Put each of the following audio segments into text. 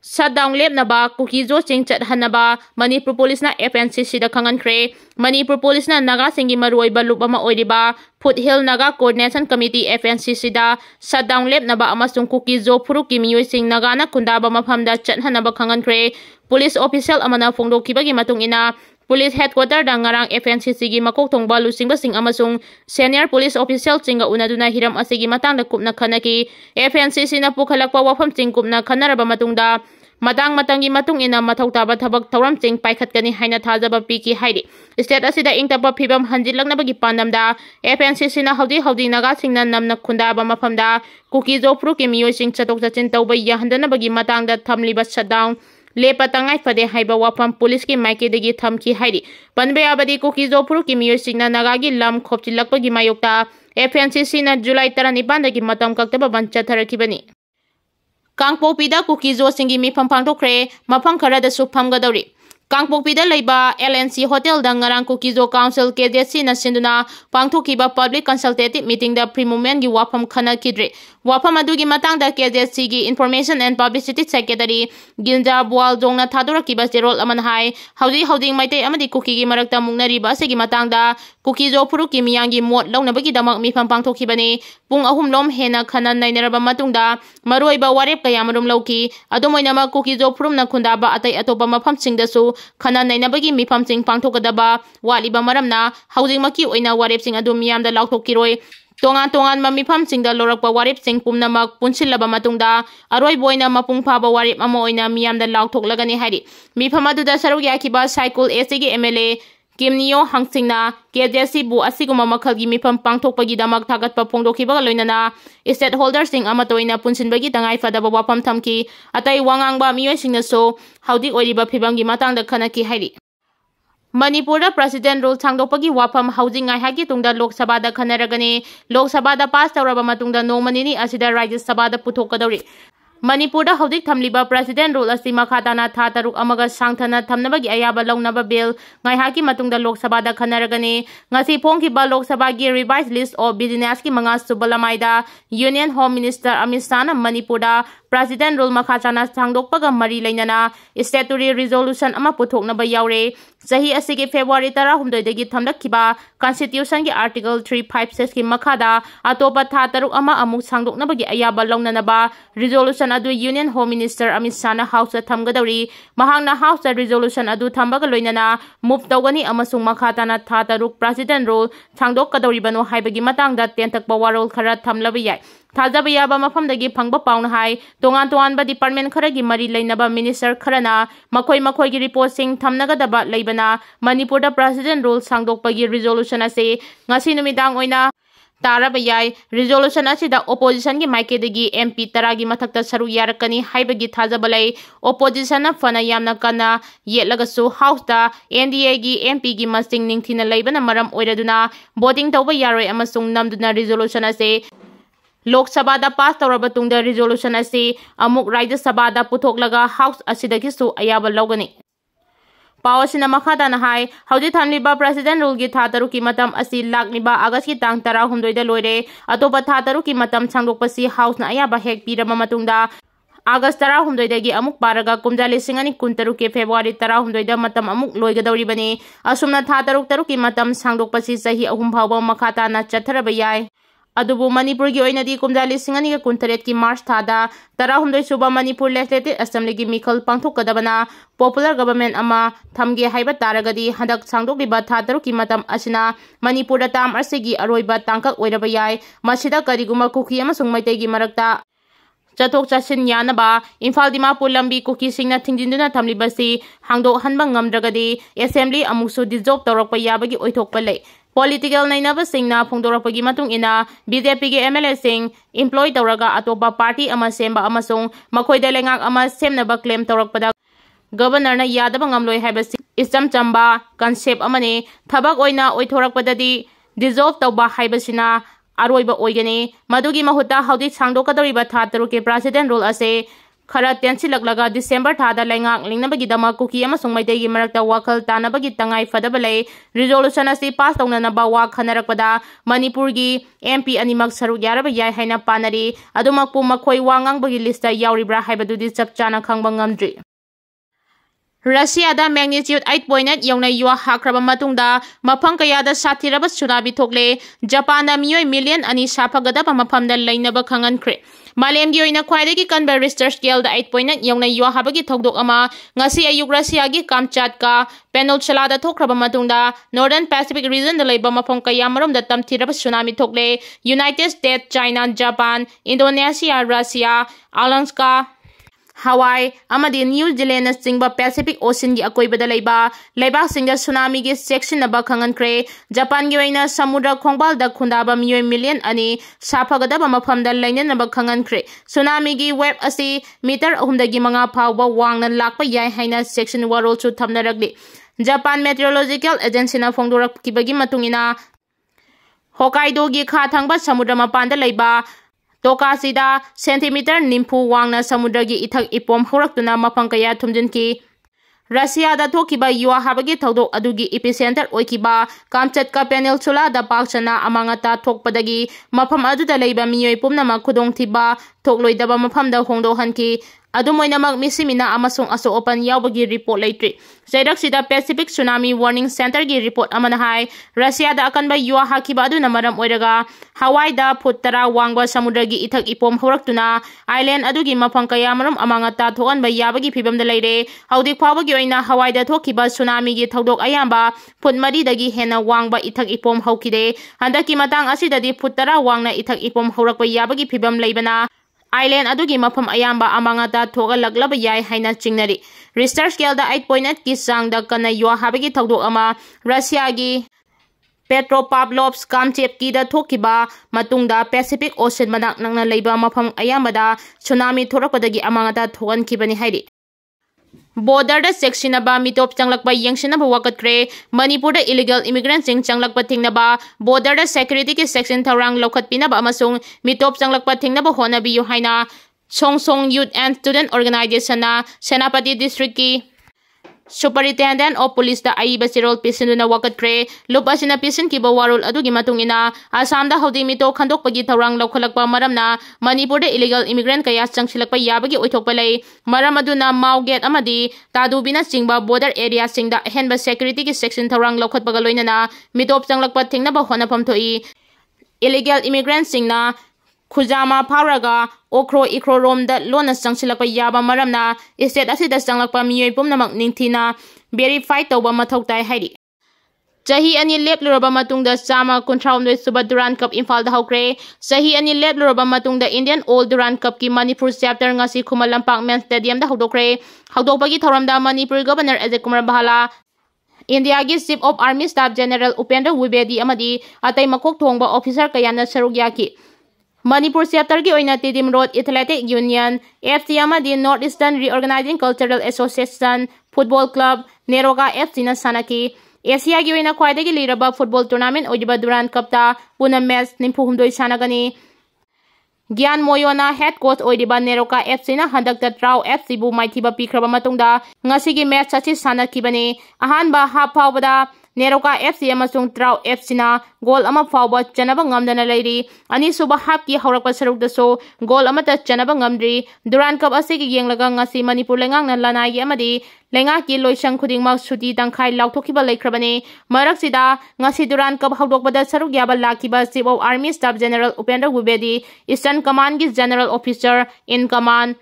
shutdown lepnaba kuki zo ching chathanaba Manipur police na FNCC da khangankhre Manipur police na naga singi maroi balup ama oiriba Foothill Naga Coordination Committee FNCC da shutdown lepnaba amasung kuki zo phuruki miyoi sing naga na kundaba maphamda chathanaba khangankhre police official amana phongdokibagi matungina Police Headquarter da ngarang FNCC gi makok thongba lusingba sing amasung senior police official chinga unaduna hiram asigi matangda kupna khanaki FNCC na pukhalakpa wafam ching kupna khanaraba matungda matangi matung ina mathau taba thabak thauram ching paikhatkani haina thajaba piki haidi state asida ingtaba phibam hanjilaknabagi pandamda FNCC na haudi naga singna namna khundaba mafamda kuki zo pruki miyoi sing chatok chachin tauba yahandanabagi matangda thamliba shutdown lepa tangai fade haiba wafam police ki maike degi thamki haidi panbe abadi kuki zo pruki miyoi singna naga gi lam khopchilakpagi mayokta FNCC na July 19 dagi matam kaktaba bancha tharakibani Kangpokpida kuki zo singi Mipham Pangthokkhre mafam kharada su phamgadori Kangpokpida leiba LNC Hotel da ngarang kuki zo council KDC na sinduna pangthokiba public consultative meeting da pre-movement gi wafam khana kidre wafam adugi matangda KDC gi information and publicity secretary Ginja Bual jongna thadurakiba jerol aman hai hauding maite amadi kuki gi marakta mungnari ba segi matangda kuki zo phuruki miyangi mot launabagi damak Mipham Pangthokhibani pung ahum lom hena khana nainaraba matungda maroiba warep kayamarum lauki adomoinama kuki zo phurumna khundaba atai atopa mafam singdasu khana nainabagi Mipham sing pangthokadaba waliba maramna hauding maki oina warep sing adu miyamda lauthokiroi tongan ma Mipham singda lorakpa warep sing pumnamak punsilaba matungda aroi boina mapung phaba warep ama oina miyamda lauthoklagani haidi Mipham aduda saruk yakiba cycle SG MLA Kimniyo hangsingna KDC bu asiguma makhalgi Mipham pangthokpagi damak thagatpa phongdokhiba loinana stakeholder sing amatoina punsinbagi tangai fadaba wafam thamki atai wangangba miyoi singna so haudi oiriba phibamgi matangda khanaki haidi Manipur President rule sangdokpagi wafam housing ngai hagi tungda Lok Sabha da khanaragani Lok Sabha da pass tawraba matungda nomanini asida Rajya Sabha da puthokadori Manipur da haudik thamliba President rule asi makhatana tha taruk amaga sangthana thamnabagi ayaba launaba bill ngai hagi matungda Lok Sabha da khanaragani ngasi phongkiba Lok Sabha gi revised list of business ki manga subalamaida Union Home Minister Amit Shah na Manipur da President rule makhachana sangdokpaga mari lainana statutory resolution ama puthoknaba yaure sahi asigi February 19 dagi thamlakkiba Constitution gi Article 356 ki makhada atopa tha taruk ama amuk sangdoknabagi ayaba launanaba resolution adu Union Home Minister Amit Shah na House thamgadori mahangna House resolution adu thambaga loinana move tawgani amasung makhatana tha taruk President rule sangdokkadori bano haibagi matangda tentakpa warol khara thamlaba yai Thajaba yaba mafamdagi phangba pauna hai tongan ba department kharagi mari lainaba minister kharana makoi gi report sing thamnagadaba leibana Manipur da President rule sangdokpagi resolution ase ngasi numidang oina taraba yai resolution asida opposition gi maike MP taragi mathakta saru yarakani haibagi thajaba lei opposition na fana yamna kana yetlagasu house da NDA gi MP gi masing ningthina leibana maram oiraduna voting tawba yaroi amasung namduna resolution ase Lok Sabha da pass tawraba tungda resolution ase amuk Rajya Sabha da puthoklaga house asidagisu ayaba logani Pawasina makhada na hai haudi thamliba President rule gi tha taruki matam asi lakniba August ki tang 19 da loire atoba tha taruki matam sangdokpasi house na ayaba hek pirama matungda August 19 dagi amuk paraga kumjali singani kuntaru ke February 19 da matam amuk loigadori bani asumna tha taruki matam sangdokpasi sahi ahum bhawa makhata na chatharaba yai Adubu Manipur gi oinadi kumjali singani ga kuntaret ki March thada 19 suba Manipur Legislative Assembly gi mikhal pangthokadabana popular government ama thamge haiba taragadi hadak sangdokliba tha taruki matam asina Manipur da tam asigi aroiba tangkak oiraba yai masida kariguma kuki amasung maitai gi marakta Chathok chasin yanaba Imphal Dimapur lambi kuki singna thingjinduna thamlibasi hangdok hanba ngamdragadi assembly amusu dissolve tawrakpa yabagi oithokpa lei Political nainaba singna phongdorakpagi matung ina BJP gi MLA sing employ tawraga atopa party ama semba amasung makhoida lengak ama semnaba claim tawrakpada governor na yadaba ngamloi haibasi isam chamba concept amane thabak oina oithorakpadadi dissolve tawba haibasina aroiba oigani madugi mahuta haudi sangdokadoriba tha taruke President rule ase खरा तेंसिलक्लगा दिसंबर थादा लेंगाक लिंगनबगीदमा cookie अमसुंग मैतेगी मरक्ता वाखल तानबगी तंगाई फदबले resolution असि पास तौननबा वा खनरकपदा मणिपुरगी MP अनिमक सरुक यारब याय हाइना पानरी अदुमकपु मखोय वांगांगबगी लिस्टा यावरिब्रा हाइबदुदि चपचाना खंगबा ngamdri Russia magnitude 8.8 यौना युवा हाख्रब मतुंगदा मफम कयादा साथिरब tsunami थोकले Japan मियोय million अनि साफगदब मफमदा लैनब खंगनख्रे मालेमगी ओइना ख्वाइदगी कनबा रिस्टर scale दा 8.8 यौना युवा हाबगी थोकदोक अमा ngasi ayuk Russia gi Kamchatka Peninsula da thokraba matungda Northern Pacific region da leiba mafam kayamarom da tamthiraba tsunami thokle United States China Japan Indonesia Russia Alaska Hawaii amadi New Zealand singba Pacific Ocean gi akoibada leiba singa tsunami gi section aba khangankre Japan gi oina samudra khongbal da khundaba miyoy million ani saphagada ba mafam da lainen aba khangankre tsunami gi wave asi meter ahumdagi manga phawba wangna lakpa yai haina section warol chu thamnaragli Japan Meteorological Agency na phongdorak kibagi matungina Hokkaido gi kha thangba samudra mapanda leiba Tokasida centimeter nimpu wangna samudragi ithak ipom horaktuna mafang kaya thumjinki Russia da thokiba yuwa habagi thodok adugi epicenter oikiba Kamchatka Peninsula da pakchana amangata thokpadagi mafam aduda leiba miyoi pumnama khudong thiba thokloidaba mafam da hongdo hanki adumoinamak misimina amasung aso open yawbagi report leitri Jairak sida Pacific Tsunami Warning Center gi report amana hai Russia da akanba yuwa hakiba aduna maram oiraga Hawaii da phuttara wangba samudra gi ithak ipom horaktuna island adugi mafang kaya maram amangata thokanba yabagi phibam da leire haudi khwabagi oina Hawaii da thokiba tsunami gi thodok ayamba phutmari dagi hena wangba ithak ipom haukide handaki matang asidadi phuttara wangna ithak ipom horakpa yabagi phibam leibana Island adugi mafam ayamba amangata thoga laglaba yai haina chingnari Richter scale da 8.8 ki sang da kana yuwa habagi thodok ama Russia gi Petropavlovsk Kamchatka da thokiba matungda Pacific Ocean manak nangna leiba mafam ayamba da tsunami thorakpadagi amangata thogan kibani hairi Border da sectionaba mitop changlakpa yangsinaba wakatkre Manipur da illegal immigrants sing changlakpa thingnaba border da security ki section tharang lokhatpinaba amasung mitop changlakpa thingnaba honabi yu haina Songsong Youth and Student Organization na Senapati District ki Superintendent of Police da aiba sirol pisinduna wakatkre lup asina pisin ki bawarul adugi matungina Assam da haudi mito khandokpagi tharang lokhalakpa maramna Manipur da illegal immigrant kaya changsilakpa yabagi oithokpa lei maram aduna Mauget amadi Tadubina singba border area singda henba security ki section tharang lokhatpaga loinana mitop changlakpa thingnaba honapam thoi illegal immigrant singna Khujama Pharaga Okro Ikro Rom da lona changsilakpa yaba maramna state asida changlakpa miyoi pumnamak ningthina verify tawba mathau tai hairi Chahi ani lepluraba matungda chama 93 suba Durand Cup Imphal da hokre Chahi ani lepluraba matungda Indian All Durand Cup ki Manipur chapter ngasi Khumalampak Men Stadium da hodokre hodokpagi thoramda Manipur Governor Ajay Kumar Bahala India gi Chief of Army Staff General Upendra Wibedi amadi atai makok thongba officer kayana saruk yaki Manipur chapter gi oina Tidim Road Athletic Union FC amadi North Eastern Reorganizing Cultural Association Football Club Neroga FC na sanaki Asia gi oina khwaidagi liraba football tournament ojiba Durand Cup ta puna match nimphumdoi sanagani Gyan Moyona head coach oidiba Neroga FC na handakta Trau FC bu maithiba pikraba matungda ngasigi match achi sanakibani ahanba half phawbada Neroka FC amasung Trau FC na goal ama phawba chanaba ngamdana leiri ani suba half ki haurakpa saruk da so goal ama ta chanaba ngamdri Durand Cup asigi yenglaga ngasi Manipur lengang na lanai gi amadi lenga ki loisang khudingmak suti tangkhai lauthokiba leikrabani marak sida ngasi Durand Cup haudokbada saruk yaba lakiba Chief of Army Staff General Upendra Wibedi Eastern Command gi General Officer in Command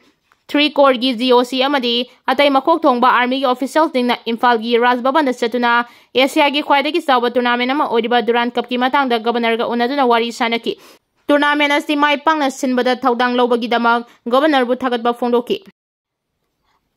3 Corps gi GOC amadi atai makok thongba army gi officials dingna Imphal gi Rajbhavan da chatuna Asia gi khwaidagi chawba tournament ama oidiba Durand Cup ki matang da governor ga unaduna wari sanaki tournament asi mai pangna sinbada thaudang lobagi damak governor bu thagatba phongdoki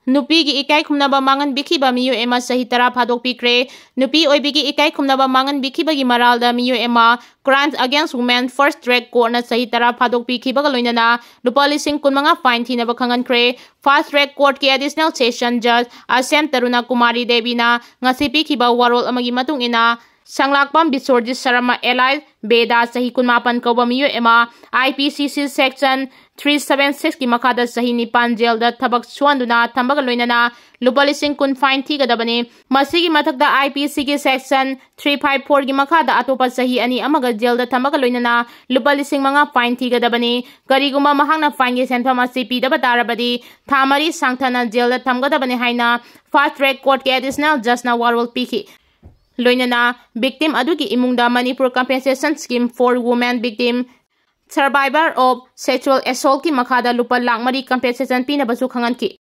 Nupi gi ikai khumnaba mangan bikhiba miyo ema sahi tara phadok pikre Nupi oibigi ikai khumnaba mangan bikhiba gi maral da miyo ema Crimes Against Women First Track Court na sahi tara phadok pikhiba ga loinana lupa lising kunmanga fine thinaba khangankre Fast Track Court ki Additional Session Judge Asem Taruna Kumari Devi na ngasi pikhiba warol amagi matung ina Sanglakpam Bisorjit Sharma Eli Beda sahi kunmapan kauba miyo ema IPCC Section 376 की मखादा सही निपान jail दा थबक सुआंदुना थंबगा लोइनना लुपा लिसिंग कुन fine थीगदबने मसिगी मथकदा IPC की section 354 की मखादा अतोपा सही अनि अमगा jail दा थंबगा लोइनना लुपा लिसिंग मंगा फाइन थीगदबने करिगुमा महंगना फाइन के सेंफम असी पीदबा तारबदी थामरी सांगथना जेल दा थंबगदबने हाइना फास्ट ट्रैक कोर्ट के एडिशनल जज ना वारोल पीखी लोइनना विक्टिम अदुगी इमुंगदा Manipur compensation scheme for women victim survivor of sexual assault की मखादा लुपा लाख मरी कंपेंसेशन पीनबसु खंगनकी